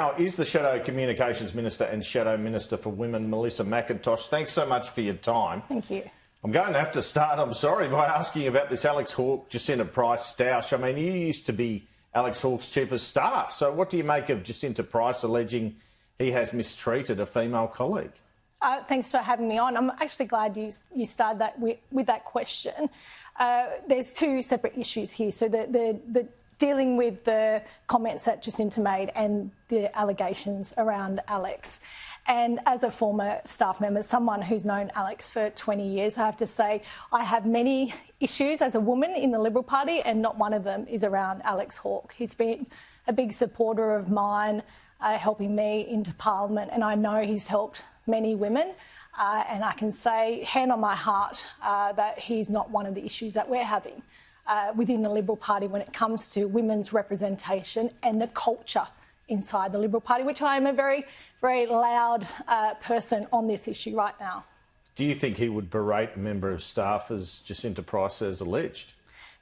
Now is the Shadow Communications Minister and Shadow Minister for Women, Melissa McIntosh. Thanks so much for your time. Thank you. I'm going to have to start, I'm sorry, by asking about this Alex Hawke, Jacinta Price stoush. I mean, you used to be Alex Hawke's Chief of Staff. So what do you make of Jacinta Price alleging he has mistreated a female colleague? Thanks for having me on. I'm actually glad you started that with that question. There's two separate issues here. So the dealing with the comments that Jacinta made and the allegations around Alex. And as a former staff member, someone who's known Alex for 20 years, I have to say I have many issues as a woman in the Liberal Party, and not one of them is around Alex Hawke. He's been a big supporter of mine, helping me into Parliament, and I know he's helped many women. And I can say, hand on my heart, that he's not one of the issues that we're having within the Liberal Party when it comes to women's representation and the culture inside the Liberal Party, which I am a very, very loud person on this issue right now. Do you think he would berate a member of staff as Jacinta Price has alleged?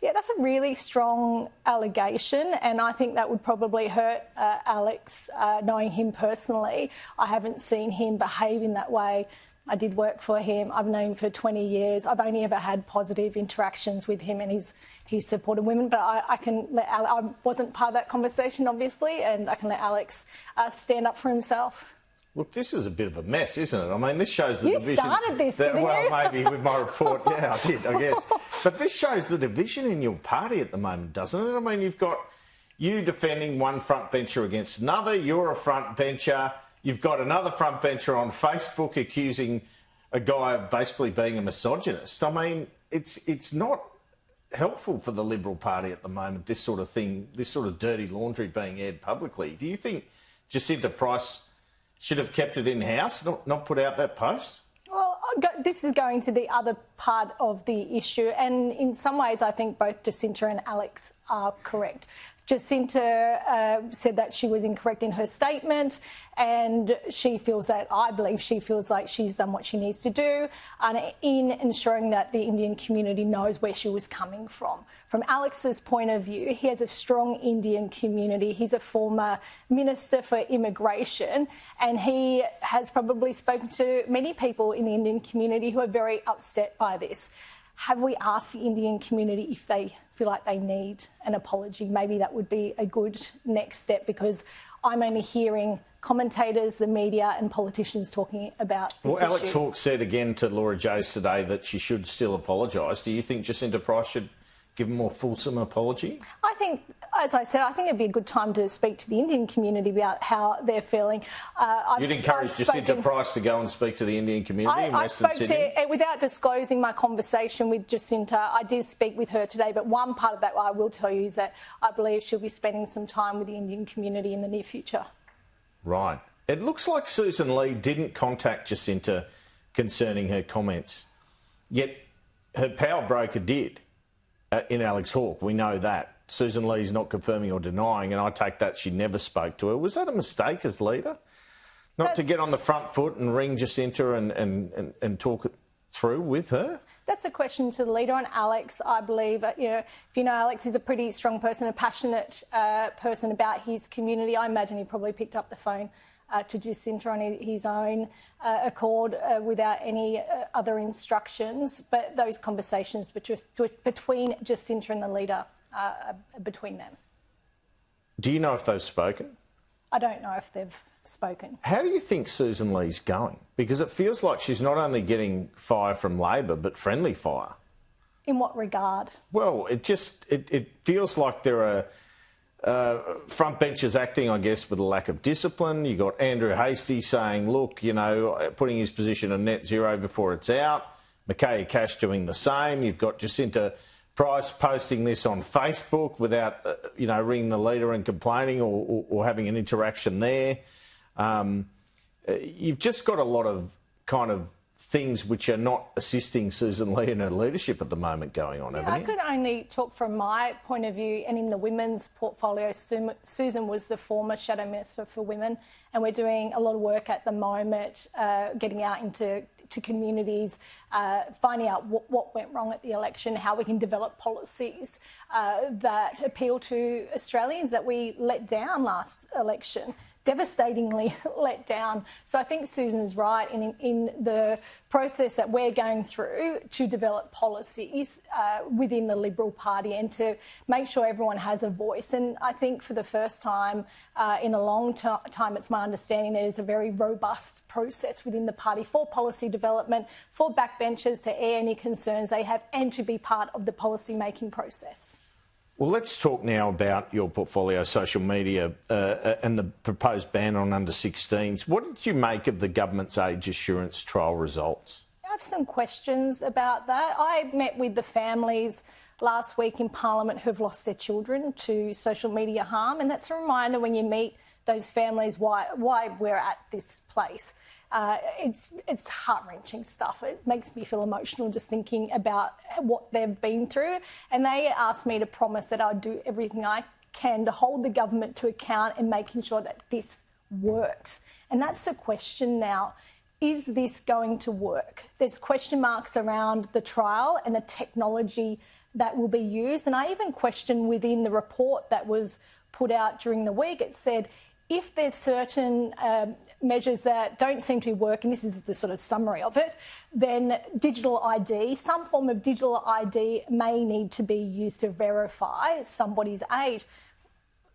Yeah, that's a really strong allegation, and I think that would probably hurt Alex, knowing him personally. I haven't seen him behave in that way. I did work for him. I've known him for 20 years. I've only ever had positive interactions with him, and he's supported women. But I wasn't part of that conversation, obviously, and I can let Alex stand up for himself. Look, this is a bit of a mess, isn't it? I mean, this shows the division. You started this, didn't well, you? Maybe with my report. Yeah, I did, I guess. But this shows the division in your party at the moment, doesn't it? I mean, you've got you defending one front bencher against another. You're a front bencher. You've got another front bencher on Facebook accusing a guy of basically being a misogynist. I mean, it's not helpful for the Liberal Party at the moment, this sort of thing, this sort of dirty laundry being aired publicly. Do you think Jacinta Price should have kept it in-house, not put out that post? Well, this is going to the other part of the issue, and in some ways I think both Jacinta and Alex are correct. Jacinta said that she was incorrect in her statement, and I believe she feels like she's done what she needs to do in ensuring that the Indian community knows where she was coming from. From Alex's point of view, he has a strong Indian community. He's a former Minister for Immigration, and he has probably spoken to many people in the Indian community who are very upset by this. Have we asked the Indian community if they feel like they need an apology? Maybe that would be a good next step, because I'm only hearing commentators, the media and politicians talking about this issue. Alex Hawke said again to Laura Jays today that she should still apologise. Do you think Jacinta Price should give a more fulsome apology? I think, as I said, I think it'd be a good time to speak to the Indian community about how they're feeling. You'd encourage Jacinta Price to go and speak to the Indian community in Western Sydney? Without disclosing my conversation with Jacinta, I did speak with her today, but one part of that I will tell you is that I believe she'll be spending some time with the Indian community in the near future. Right. It looks like Susan Lee didn't contact Jacinta concerning her comments, yet her power broker did. In Alex Hawke, we know that. Susan Lee's not confirming or denying, and I take that she never spoke to her. Was that a mistake as leader? Not to get on the front foot and ring Jacinta and talk it through with her? That's a question to the leader. On Alex, I believe, if you know Alex, he's a pretty strong person, a passionate person about his community. I imagine he probably picked up the phone to Jacinta on his own accord without any other instructions. But those conversations between Jacinta and the leader are between them. Do you know if they've spoken? I don't know if they've spoken. How do you think Susan Lee's going? Because it feels like she's not only getting fire from Labor, but friendly fire. In what regard? Well, it feels like there are front benchers acting, I guess, with a lack of discipline. You got Andrew Hastie saying, look, putting his position on net zero before it's out. Micaiah Cash doing the same. You've got Jacinta Price posting this on Facebook without, ringing the leader and complaining or having an interaction there. You've just got a lot of kind of things which are not assisting Susan Lee in her leadership at the moment going on, haven't you? I could only talk from my point of view, and in the women's portfolio, Susan was the former Shadow Minister for Women, and we're doing a lot of work at the moment getting out into communities, finding out what went wrong at the election, how we can develop policies that appeal to Australians that we let down last election. devastatingly let down. So I think Susan is right in the process that we're going through to develop policies within the Liberal Party and to make sure everyone has a voice. And I think for the first time in a long time, it's my understanding there's a very robust process within the party for policy development, for backbenchers to air any concerns they have and to be part of the policy making process. Well, let's talk now about your portfolio, social media, and the proposed ban on under-16s. What did you make of the government's age assurance trial results? I have some questions about that. I met with the families last week in Parliament who've lost their children to social media harm, and that's a reminder when you meet those families why we're at this place. It's heart-wrenching stuff. It makes me feel emotional just thinking about what they've been through. And they asked me to promise that I'd do everything I can to hold the government to account and making sure that this works. And that's the question now. Is this going to work? There's question marks around the trial and the technology that will be used. And I even questioned within the report that was put out during the week, it said, if there's certain measures that don't seem to be working, this is the sort of summary of it, then digital ID, some form of digital ID may need to be used to verify somebody's age.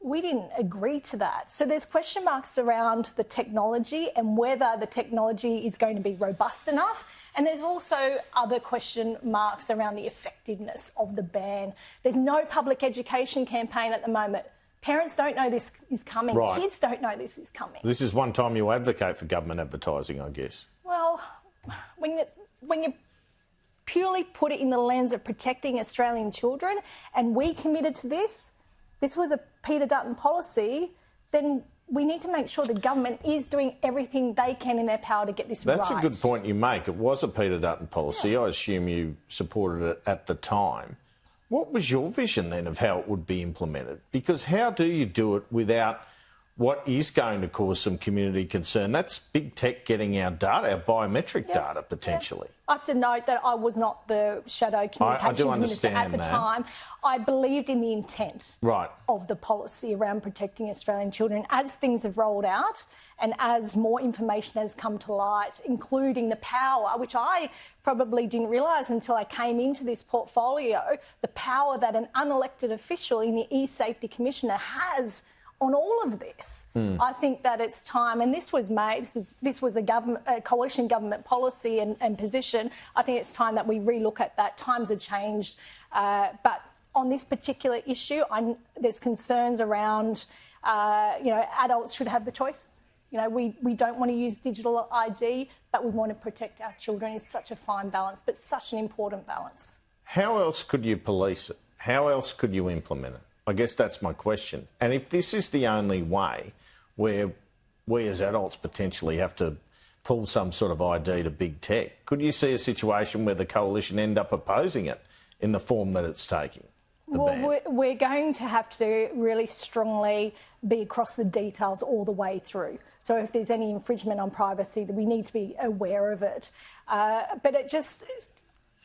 We didn't agree to that. So there's question marks around the technology and whether the technology is going to be robust enough. And there's also other question marks around the effectiveness of the ban. There's no public education campaign at the moment. Parents don't know this is coming. Right. Kids don't know this is coming. This is one time you advocate for government advertising, I guess. Well, when you purely put it in the lens of protecting Australian children, and we committed to this was a Peter Dutton policy, then we need to make sure the government is doing everything they can in their power to get this right. That's a good point you make. It was a Peter Dutton policy. Yeah. I assume you supported it at the time. What was your vision then of how it would be implemented? Because how do you do it without what is going to cause some community concern? That's big tech getting our data, our biometric data, potentially. I have to note that I was not the shadow communications minister at the time. I believed in the intent of the policy around protecting Australian children. As things have rolled out and as more information has come to light, including the power, which I probably didn't realise until I came into this portfolio, the power that an unelected official in the e-Safety Commissioner has on all of this. I think that it's time, and this was made, this was a coalition government policy and position. I think it's time that we relook at that. Times have changed. But on this particular issue, there's concerns around, adults should have the choice. We don't want to use digital ID, but we want to protect our children. It's such a fine balance, but such an important balance. How else could you police it? How else could you implement it? I guess that's my question. And if this is the only way where we as adults potentially have to pull some sort of ID to big tech, could you see a situation where the coalition end up opposing it in the form that it's taking? Well, we're going to have to really strongly be across the details all the way through. So if there's any infringement on privacy, we need to be aware of it. But it just,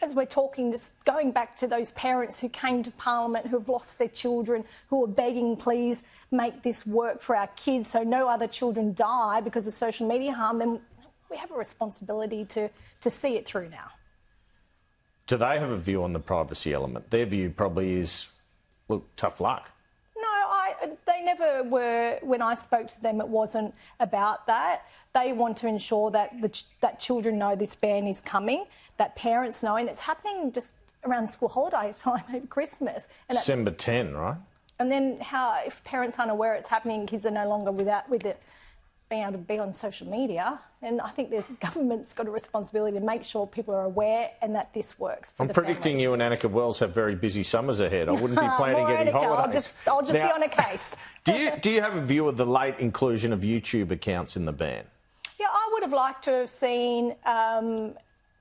as we're talking, just going back to those parents who came to Parliament, who have lost their children, who are begging, please make this work for our kids so no other children die because of social media harm, then we have a responsibility to see it through now. Do they have a view on the privacy element? Their view probably is, look, tough luck. No, they never were. When I spoke to them, it wasn't about that. They want to ensure that that children know this ban is coming, that parents know, and it's happening just around school holiday time over Christmas. And December 10, right? And then if parents aren't aware it's happening, kids are no longer with it being able to be on social media. And I think government's got a responsibility to make sure people are aware and that this works for I'm predicting families. you and Annika Wells have very busy summers ahead. I wouldn't be planning any holidays. I'll just be on a case. Do you have a view of the late inclusion of YouTube accounts in the ban? Yeah, I would have liked to have seen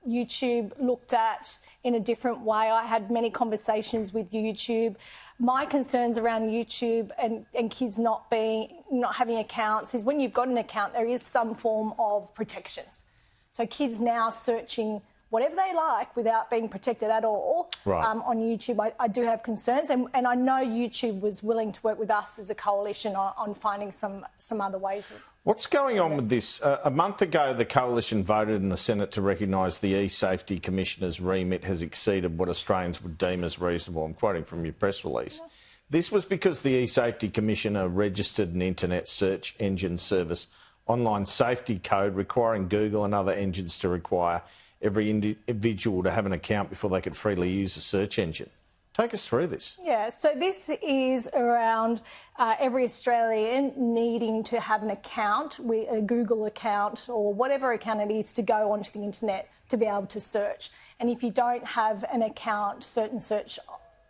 YouTube looked at in a different way. I had many conversations with YouTube. My concerns around YouTube and kids not having accounts is when you've got an account, there is some form of protections. So kids now searching whatever they like without being protected at all on YouTube. I do have concerns, and I know YouTube was willing to work with us as a coalition on finding some other ways. What's going on with this? A month ago, the coalition voted in the Senate to recognise the e-safety commissioner's remit has exceeded what Australians would deem as reasonable. I'm quoting from your press release. Yeah. This was because the e-safety commissioner registered an internet search engine service online safety code requiring Google and other engines to require every individual to have an account before they could freely use a search engine. Take us through this. Yeah, so this is around every Australian needing to have an account, a Google account or whatever account it is, to go onto the internet to be able to search. And if you don't have an account, certain search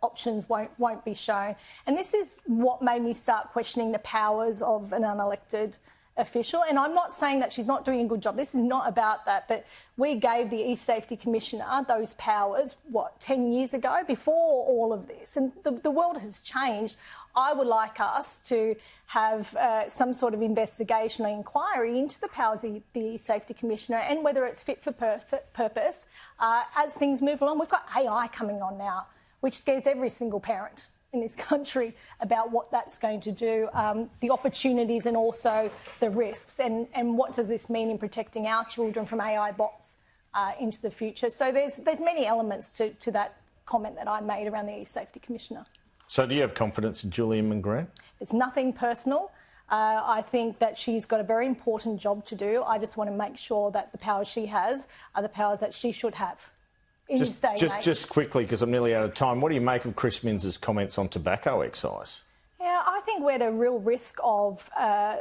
options won't be shown. And this is what made me start questioning the powers of an unelected official. And I'm not saying that she's not doing a good job. This is not about that. But we gave the e-safety commissioner those powers, 10 years ago, before all of this. And the world has changed. I would like us to have some sort of investigation or inquiry into the powers of the e-safety commissioner and whether it's fit for purpose as things move along. We've got AI coming on now, which scares every single parent in this country about what that's going to do, the opportunities and also the risks, and what does this mean in protecting our children from AI bots into the future. So there's many elements to that comment that I made around the e-safety commissioner. So do you have confidence in Julia Grant? It's nothing personal. I think that she's got a very important job to do. I just want to make sure that the powers she has are the powers that she should have. Just quickly, because I'm nearly out of time, what do you make of Chris Minns's comments on tobacco excise? Yeah, I think we're at a real risk of a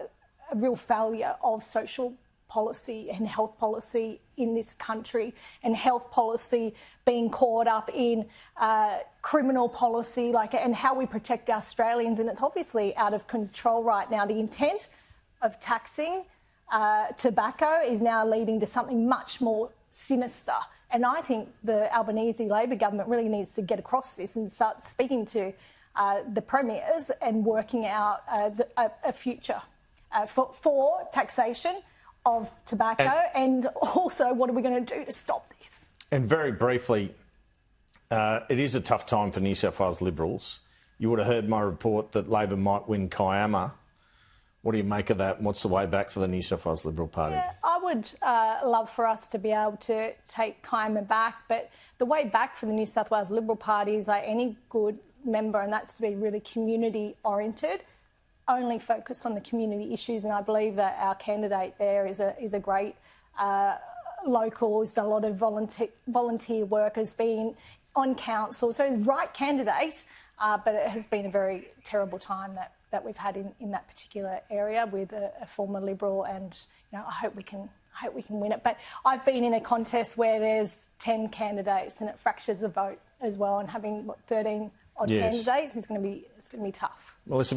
real failure of social policy and health policy in this country, and health policy being caught up in criminal policy, and how we protect our Australians. And it's obviously out of control right now. The intent of taxing tobacco is now leading to something much more sinister. And I think the Albanese Labor government really needs to get across this and start speaking to the premiers and working out a future for taxation of tobacco, and also what are we going to do to stop this. And very briefly, it is a tough time for New South Wales Liberals. You would have heard my report that Labor might win Kiama. What do you make of that, and what's the way back for the New South Wales Liberal Party? Yeah, I would love for us to be able to take Kiama back, but the way back for the New South Wales Liberal Party is like any good member, and that's to be really community-oriented, only focus on the community issues. And I believe that our candidate there is a great local, has done a lot of volunteer work, has been on council, so he's the right candidate, but it has been a very terrible time that we've had in that particular area with a former Liberal, and I hope we can win it. But I've been in a contest where there's 10 candidates and it fractures the vote as well, and having 13 odd candidates is going to be tough. Melissa